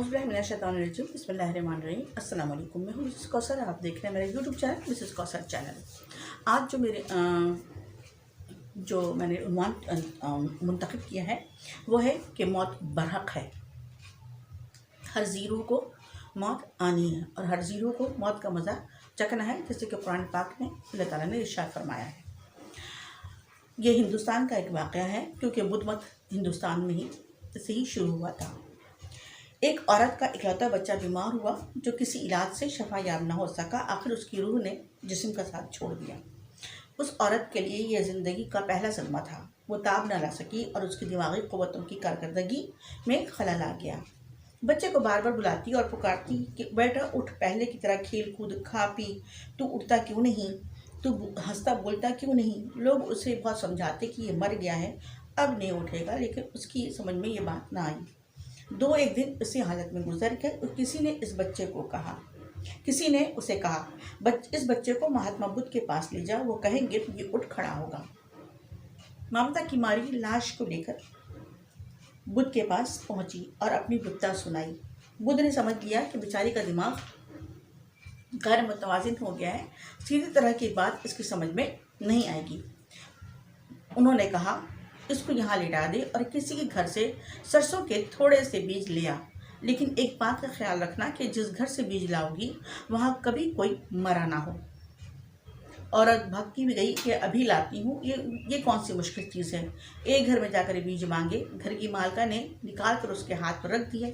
औज़ुबिल्लाहिमिनश्शैतानिर्रजीम बिस्मिल्लाहिर्रहमानिर्रहीम। अस्सलाम वालेकुम। मैं हूँ मिसेस कौसर। आप देख रहे हैं मेरा YouTube channel Mrs Kausar channel. आज जो मैंने उन्वान मुंतखब किया है वो है कि मौत बरहक है। हर ज़ीरो को मौत आनी है और हर ज़ीरो को मौत का मज़ा चखना है, जैसे कि कुरान पाक में अल्लाह ताला ने इरशाद फरमाया है। ये हिंदुस्तान का एक वाक़या है, क्योंकि बुद्ध मत हिंदुस्तान में ही से ही शुरू हुआ था। एक औरत का इकलौता बच्चा बीमार हुआ जो किसी इलाज से शफा याब न हो सका। आखिर उसकी रूह ने जिस्म का साथ छोड़ दिया। उस औरत के लिए यह ज़िंदगी का पहला सदमा था। वो ताब न ला सकी और उसकी दिमागी क़ुव्वतों की कारकर्दगी में खलल आ गया। बच्चे को बार बार बुलाती और पुकारती कि बेटा उठ, पहले की तरह खेल कूद खा पी, तू उठता क्यों नहीं, तू हंसता बोलता क्यों नहीं। लोग उसे बहुत समझाते कि ये मर गया है, अब नहीं उठेगा, लेकिन उसकी समझ में ये बात ना आई। एक दिन इसी हालत में गुजर गए। किसी ने उसे कहा, इस बच्चे को महात्मा बुद्ध के पास ले जाओ, वो कहेंगे तो ये उठ खड़ा होगा। ममता की मारी लाश को लेकर बुद्ध के पास पहुंची और अपनी विपदा सुनाई। बुद्ध ने समझ लिया कि बेचारी का दिमाग गैर मुतवाज़िन हो गया है, सीधी तरह की बात इसकी समझ में नहीं आएगी। उन्होंने कहा, इसको यहाँ लिटा दे और किसी के घर से सरसों के थोड़े से बीज ले आ, लेकिन एक बात का ख्याल रखना कि जिस घर से बीज लाओगी वहाँ कभी कोई मरा ना हो। औरत भागती भी गई कि अभी लाती हूँ, ये कौन सी मुश्किल चीज़ है। एक घर में जाकर बीज मांगे। घर की मालका ने निकाल कर उसके हाथ पर रख दिया।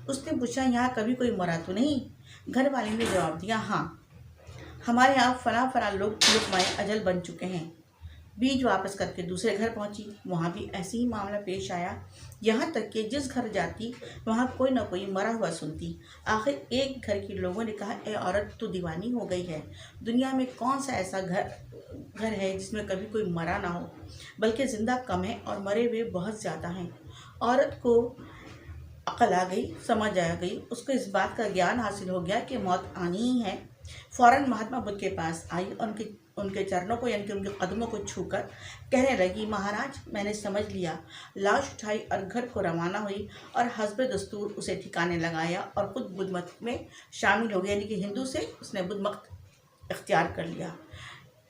उसने पूछा, यहाँ कभी कोई मरा तो नहीं। घर वाले ने जवाब दिया, हाँ, हमारे यहाँ फला लोग लुक़माए अजल बन चुके हैं। बीज वापस करके दूसरे घर पहुंची, वहाँ भी ऐसे ही मामला पेश आया। यहाँ तक कि जिस घर जाती वहाँ कोई ना कोई मरा हुआ सुनती। आखिर एक घर के लोगों ने कहा, ए औरत, तू दीवानी हो गई है। दुनिया में कौन सा ऐसा घर है जिसमें कभी कोई मरा ना हो, बल्कि ज़िंदा कम है और मरे हुए बहुत ज़्यादा हैं। औरत को अकल आ गई, समझ आ गई, उसको इस बात का ज्ञान हासिल हो गया कि मौत आनी ही है। फ़ौरन महात्मा बुद्ध के पास आई और उनके चरणों को यानी कि उनके कदमों को छूकर कहने लगी, महाराज, मैंने समझ लिया। लाश उठाई और घर को रवाना हुई और हस्ब दस्तूर उसे ठिकाने लगाया और खुद बुद्ध मत में शामिल हो गया, यानी कि हिंदू से उसने बुद्ध मत इख्तियार कर लिया।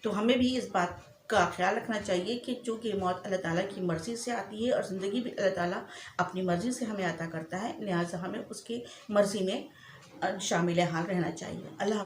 तो हमें भी इस बात का ख्याल रखना चाहिए कि चूँकि मौत अल्लाह ताला की मर्ज़ी से आती है और ज़िंदगी भी अल्लाह ताला अपनी मर्ज़ी से हमें अता करता है, लिहाजा हमें उसकी मर्ज़ी में शामिल हाल रहना चाहिए। अल्लाह